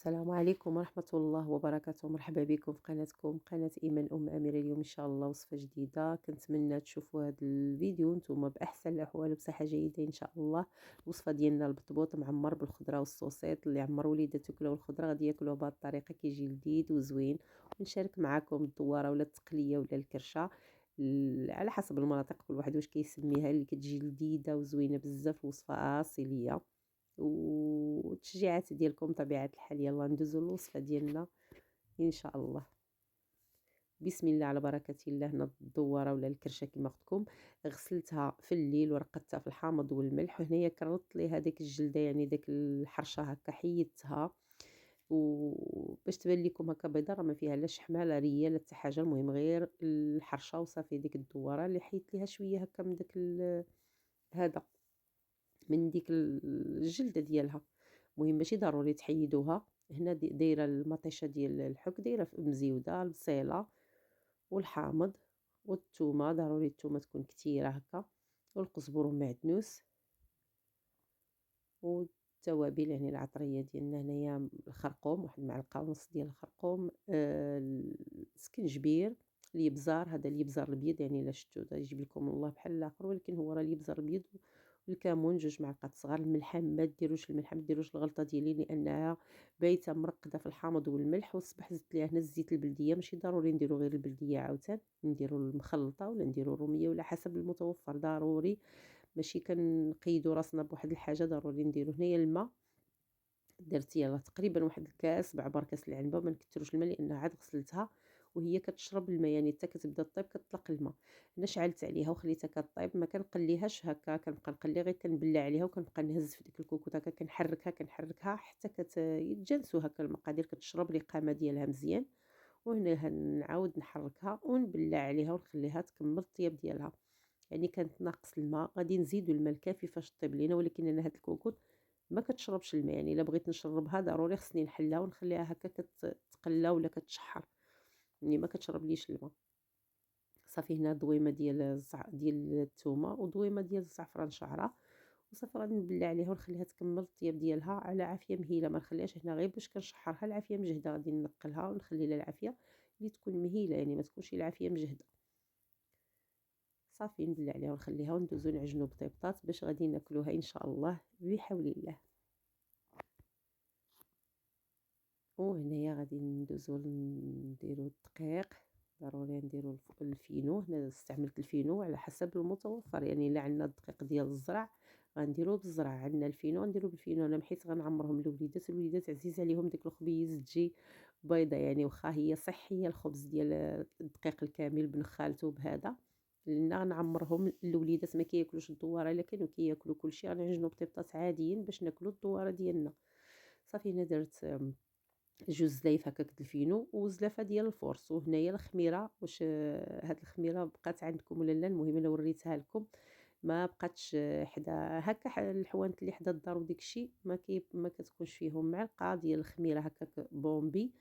السلام عليكم ورحمة الله وبركاته. مرحبا بكم في قناتكم قناة إيمان أم أميرة. اليوم إن شاء الله وصفة جديدة. كنتمنى تشوفوا هذا الفيديو نتوما بأحسن الأحوال وبصحة جيدة إن شاء الله. الوصفة ديالنا البطبوط معمر بالخضرة والصوصيط، اللي عمر وليداتو كلاو الخضرة غادي ياكلوه بهذه الطريقة، كيجي لذيذ وزوين. ونشارك معكم الدوارة ولا التقلية ولا الكرشة، على حسب المناطق كل واحد واش كيسميها، اللي كتجي لذيذة وزوينة بزاف. وصفة أصيلية والتشجيعات ديالكم طبيعة الحال. يلا ندوزو للوصفة ديالنا ان شاء الله. بسم الله على بركة الله. هنا الدوارة ولا الكرشة كما قلت لكم غسلتها في الليل ورقدتها في الحامض والملح، وهنايا كررت لي هذيك الجلدة، يعني داك الحرشة هكا حيدتها، وباش تبان لكم هكا بيضاء، راه ما فيها لا شحمه لا ريه لا حتى حاجه، المهم غير الحرشه وصافي. ديك الدواره اللي حيدت ليها شويه هكا من داك هذا، من ديك الجلده ديالها. المهم ماشي ضروري تحيدوها. هنا دايره المطيشه ديال الحك، دايره مزيوده البصيله والحامض والثومه، ضروري الثومه تكون كثيره هكا، والقزبر والمعدنوس والتوابل، يعني العطريه ديالنا هنايا الخرقوم، واحد المعلقه ونص ديال الخرقوم، السكنجبير، الابزار. هذا الابزار الابيض، يعني الا شفتو يجيب لكم الله بحال الاخر، ولكن هو راه الابزار الابيض. الكمون 2 معالق صغار. الملح ما ديروش الملح، ما ديروش الغلطه ديالي، لانها بايته مرقده في الحامض والملح، والصباح زدت ليها هنا الزيت البلديه. ماشي ضروري نديرو غير البلديه عاوتاني، نديرو المخلطه ولا نديرو الروميه ولا حسب المتوفر. ضروري ماشي كنقيدوا راسنا بواحد الحاجه، ضروري نديرو. هنايا الماء درت يلاه تقريبا واحد الكاس بعبر كاس العنبه، ما نكثروش الماء لان عاد غسلتها وهي كتشرب الماء، يعني حتى كتبدا طيب كتطلق الماء. هنا شعلت عليها وخليتها كطيب، ما كنقليهاش هكا، كنبقى نقلي غير كنبلع عليها وكنبقى نهز في ديك الكوكوط هكا، كنحركها حتى يتجانسوا هكا المقادير، كتشرب القامه ديالها مزيان. وهنا نعاود نحركها ونبلع عليها ونخليها تكمل الطياب ديالها. يعني كانت ناقص الماء، غادي نزيدو الماء الكافي فاش طيب لينا، ولكن انا هاد الكوكوط ما كتشربش الماء، يعني الا بغيت نشربها ضروري خصني نحلها ونخليها هكا كتقلى ولا كتشحر، يعني ما كتشربليش الماء. صافي هنا دويمه ديال الثومه ودويمه ديال الزعفران شعره، وصافي غادي نبلع عليها ونخليها تكمل الطياب ديالها على عافيه مهيله. ما نخليهاش هنا غير باش كنشحرها، العافيه مجهده غادي نقلها ونخلي لها العافيه اللي تكون مهيله، يعني ما تكونش العافيه مجهده. صافي نبلع عليها ونخليها وندوزو نعجنو بطيبطات باش غادي ناكلوها ان شاء الله بحول الله. وهنايا غادي ندوزو نديرو الدقيق، ضروري نديرو الفينو. هنا استعملت الفينو على حسب المتوفر، يعني الا عندنا الدقيق ديال الزرع غنديروه بالزرع، عندنا الفينو غنديرو بالفينو. انا حيت غنعمرهم الوليدات عزيز عليهم ديك الخبيز تجي بيضه، يعني واخا هي صحيه الخبز ديال الدقيق الكامل بنخالته بهذا، لان غنعمرهم الوليدات ما كياكلوش الدواره، الا كانوا كياكلوا كلشي غنعجنوا بطيبطات عاديين باش ناكلوا الدواره ديالنا. صافي هنا درت 2 زلايف هكاك د الفينو وزلافه ديال الفورص. وهنايا الخميره، واش هاد الخميره بقات عندكم ولا لا؟ المهم انا وريتها لكم، ما بقاتش حدا هكا. الحوانت اللي حدا الدار وديك الشيء ما كتكونش فيهم. معلقه ديال الخميره هكاك بومبي،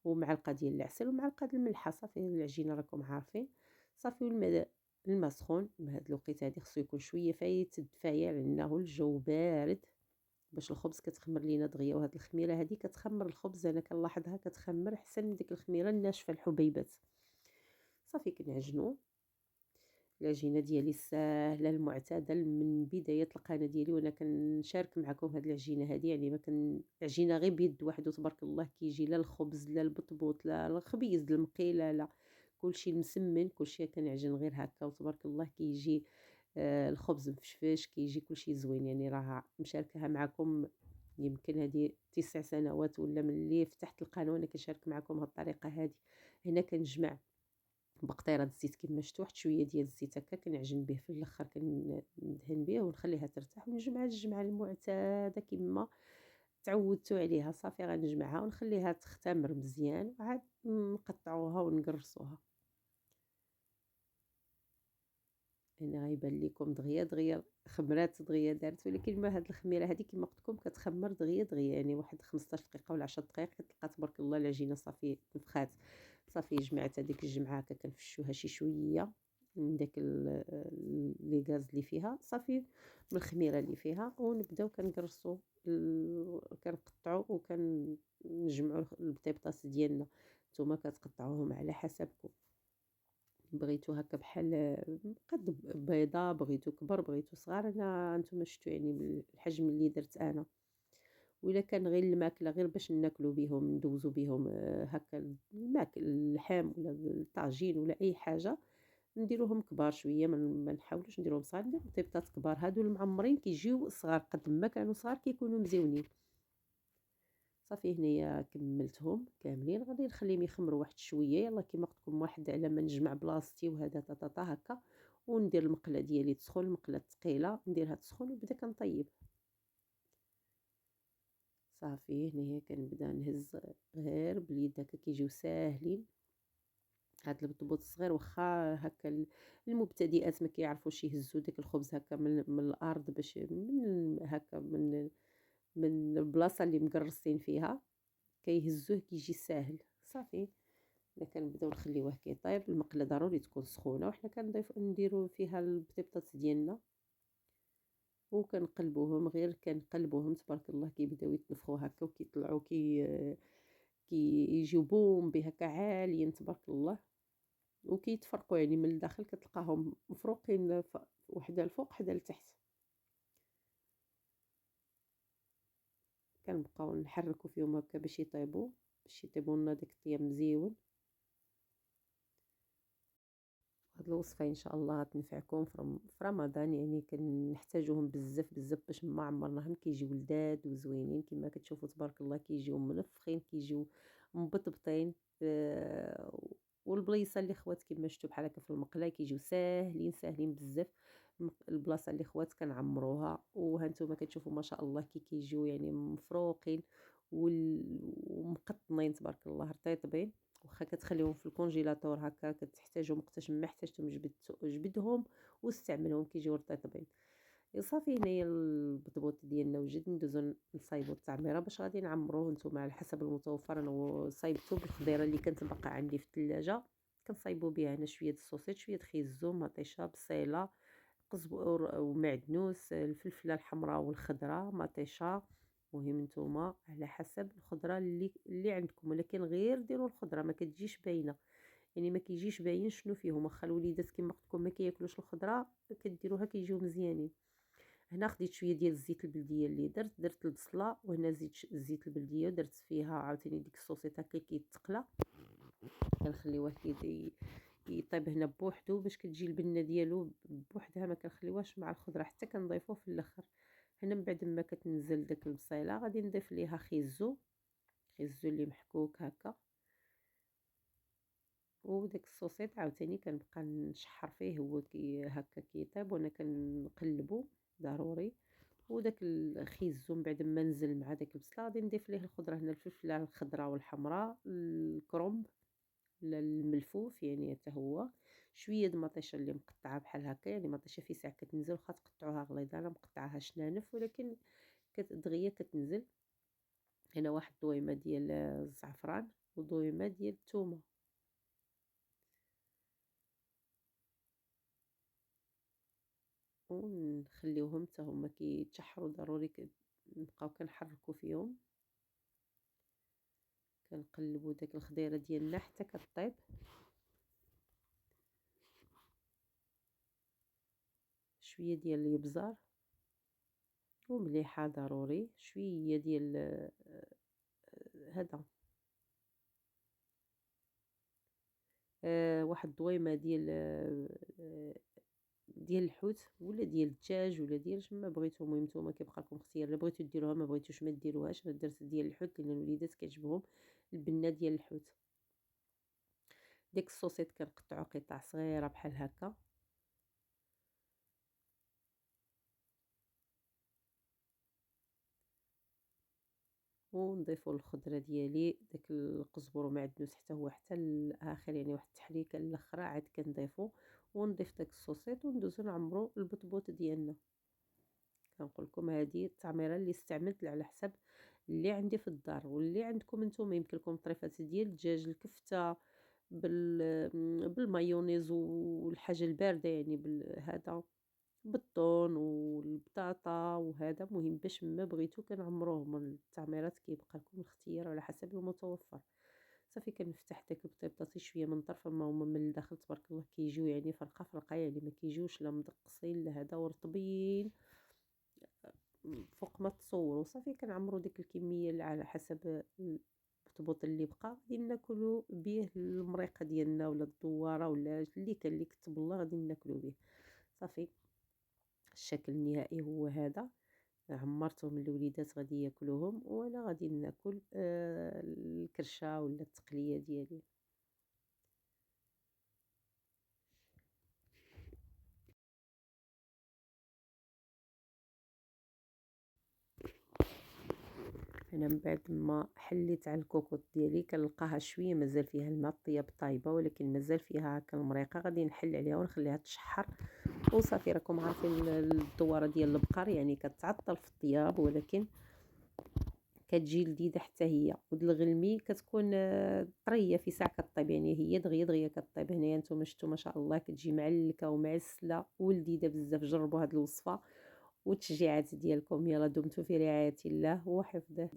ومعلقه ديال العسل، ومعلقه ديال الملحه. صافي العجينه راكم عارفين. صافي الماء سخون بهاد الوقيته هادي خصو يكون شويه فايت الدفايه لانه الجو بارد، باش الخبز كتخمر لينا دغيا. وهاد الخميره هادي كتخمر الخبز، انا كنلاحظها كتخمر احسن من ديك الخميره الناشفه الحبيبات. صافي كنعجنو. العجينه ديالي ساهله المعتاده من بدايه القناه ديالي، وانا كنشارك معكم هاد العجينه هادي، يعني ما عجينه غير بيد واحد وتبارك الله كيجي لا الخبز لا البطبوط لا الخبيز المقيله لا كلشي مسمن، كلشي كنعجن غير هكا وتبارك الله كيجي الخبز مفشفش، كيجي كلشي زوين. يعني راه مشاركها معكم يمكن هذه 9 سنوات ولا ملي فتحت القناه وانا كنشارك معكم هاد الطريقه هذه. هنا كنجمع بقطيره الزيت كما شفتوا، واحد شويه ديال الزيت هكا كنعجن به في الاخر، كندهن به ونخليها ترتاح ونجمع الجمعه المعتاده كما تعودتوا عليها. صافي غنجمعها ونخليها تختمر مزيان، وعاد نقطعوها ونقرصوها. هنا غيبان لكم دغيا دغيا خمرات دغيا دارت، ولكن ما هاد الخميره هذه كما قلت لكم كتخمر دغيا دغيا، يعني واحد 15 دقيقه ولا 10 دقائق كتلقى تبارك الله العجينه صافي نفخات. صافي جمعت هذيك الجمعه هكا كنفشوها شي شويه من داك لي غاز اللي فيها صافي، من الخميره اللي فيها، ونبداو كنقرصوا كنقطعوا وكنجمعوا البطيبطاس ديالنا. نتوما كتقطعوهم على حسبكم، بغيتو هكا بحال قد بيضه، بغيتو كبر بغيتو صغار، انا نتوما شفتوا يعني بالحجم اللي درت انا. وإلا كان غير الماكله غير باش ناكلو بهم ندوزو بهم هكا الماكل اللحام ولا الطاجين ولا اي حاجه، نديروهم كبار شويه، ما نحاولوش نديروهم صغار. ندير بطيبطات كبار، هادو المعمرين كيجيو صغار قد ما كانوا صغار كيكونوا مزيونين. صافي هنايا كملتهم كاملين، غادي نخليهم يخمروا واحد شويه، يلا كيما قلت لكم واحد على ما نجمع بلاصتي وهذا طاطا هكا. وندير المقله ديالي تسخن، المقله ثقيله نديرها تسخن ونبدا كنطيب. صافي هنايا كنبدا نهز غير باليد هكا كيجيو ساهلين. هاد البطبوط الصغير واخا هكا المبتدئات ما كيعرفوش يهزوا داك الخبز هكا من الارض، باش من هكا من البلاصه اللي مقرصين فيها كيهزوه كيجي ساهل. صافي حنا كنبداو نخليوه كيطيب، المقله ضروري تكون سخونه، وحنا كنضيف نديرو فيها البطيبطات ديالنا وكنقلبوهم. غير كنقلبوهم تبارك الله كيبداو يتنفخوا هكا وكيطلعوا كيجيو بومبي هكا عاليين تبارك الله، وكيتفرقوا يعني من الداخل كتلقاهم مفروقين وحده الفوق حدا لتحت. كنبقاو نحركوا فيهم هكا باش يطيبوا لنا داك الطياب مزيون. هاد الوصفه ان شاء الله غتنفعكم في رمضان، يعني كنحتاجوهم بزاف بزاف باش ما عمرناهم كيجيو لذاذ وزوينين كما كتشوفوا تبارك الله، كيجيو منفخين كيجيو مبطبطين. والبليصه اللي خوات كما شفتوا بحال هكا في المقله كيجيو ساهلين ساهلين بزاف. البلاصه اللي خوات كنعمروها، وها نتوما كتشوفوا ما شاء الله كيجيو يعني مفروقين ومقطنين تبارك الله رطيطبين. واخا كتخليهم في الكونجيلاتور هكا كتحتاجهم وقتاش ما احتاجتهم جبدهم واستعملهم كيجيو رطيطبين. صافي هنايا البطبوط ديالنا وجد، ندوزو نصايبو التعميره باش غادي نعمروه. نتوما على حسب المتوفر، انا صايبته بالخضيره اللي كانت باقا عندي في الثلاجه، كنصايبو بها هنا شويه الصوصيط شويه خيزو مطيشه بصيله قزبر ومعدنوس، الفلفله الحمراء والخضراء مطيشه. مهم نتوما على حسب الخضره اللي عندكم، ولكن غير ديروا الخضره ما كتجيش باينه، يعني ما كيجيش باين شنو فيهم. واخا الوليدات كما قلت لكم ما كياكلوش الخضره كديروها كيجيو مزيانين. هنا خديت شويه ديال الزيت البلديه اللي درت البصله، وهنا زيت الزيت البلديه ودرت فيها عاوتاني ديك الصوصيط هكا كيتقلى. كنخليوه يطيب هنا بوحدو باش كتجي البنه ديالو بوحدها، ما كنخليوهاش مع الخضره حتى كنضيفوه في الاخر. هنا من بعد ما كتنزل داك البصيله غادي نضيف ليها خيزو اللي محكوك هكا، وداك الصوصيط عاوتاني كنبقى نشحر فيه هو هكا كيطيب وانا كنقلبو ضروري. وداك الخيزو من بعد ما نزل مع داك البصله غادي نضيف ليه الخضره، هنا الفلفله الخضراء والحمراء، الكرنب ولا الملفوف يعني حتى هو، شويه د المطيشه اللي مقطعه بحال هكا، يعني مطيشه في ساعه كتنزل واخا تقطعوها غليظه، انا مقطعاها شنانف ولكن دغيا كتنزل. هنا واحد دويمه ديال الزعفران ودويمه ديال الثومه، ونخليوهم حتى هما كيتشحروا ضروري نبقاو كنحركوا فيهم، كنقلبوا داك الخضيره ديالنا حتى كطيب. شويه ديال الابزار ومليحه ضروري، شويه ديال هذا واحد دويمه ديال الحوت ولا ديال الدجاج ولا ديال ما بغيتو. المهم نتوما كيبقى لكم اختيار، الا بغيتو ديروها ما بغيتوش ما ديروهاش. انا درت ديال الحوت لان الوليدات كيعجبهم البنه ديال الحوت. داك الصوصيط كنقطعو قطع صغيره بحال هكا، ونضيفوا الخضره ديالي داك القزبر ومعدنوس حتى هو حتى الاخر، يعني واحد التحريكه الاخرى عاد كنضيفو، ونضيف داك الصوصيط وندوزو نعمرو البطبوط ديالنا. كنقول لكم هذه التعميره اللي استعملت على حسب اللي عندي في الدار، واللي عندكم نتوما يمكن لكم طريفات ديال الدجاج الكفته بالمايونيز والحاجة الباردة، يعني هذا بالطون والبطاطا، وهذا مهم باش ما بغيتو كنعمروهم. التعميرات كيبقى لكم الاختيار على حسب المتوفر. صافي كنفتح داك البطيبطاتي شويه من الطرف، اما هما من الداخل تبارك الله كيجيو يعني فرقه فرقه، يعني ما كيجيوش لا مدقصين لا هذا ورطبين فوق ما تصوروا. صافي كنعمرو ديك الكميه اللي على حسب البطبوط اللي بقى، غادي ناكلو به المريقه ديالنا ولا الدواره ولا اللي كان اللي كتب الله غادي ناكلو به. صافي الشكل النهائي هو هذا. عمرتهم الوليدات غادي ياكلوهم، وانا غادي ناكل الكرشه ولا التقليه ديالي. انا من بعد ما حليت على الكوكوط ديالي كنلقاها شويه مازال فيها الماء، الطياب طايبه ولكن مازال فيها هكا المريقه، غادي نحل عليها ونخليها تشحر. وصافي راكم عارفين الدواره ديال البقر يعني كتعطل في الطياب، ولكن كتجي لذيذه حتى هي. والغلمي كتكون طريه في ساعه كطيب، يعني هي دغيا دغيا كطيب. هنايا نتوما شفتوا ما شاء الله كتجي معلكه ومعسله ولذيذه بزاف. جربوا هذه الوصفه والتشجيعات ديالكم. يلا دمتم في رعايه الله وحفظه.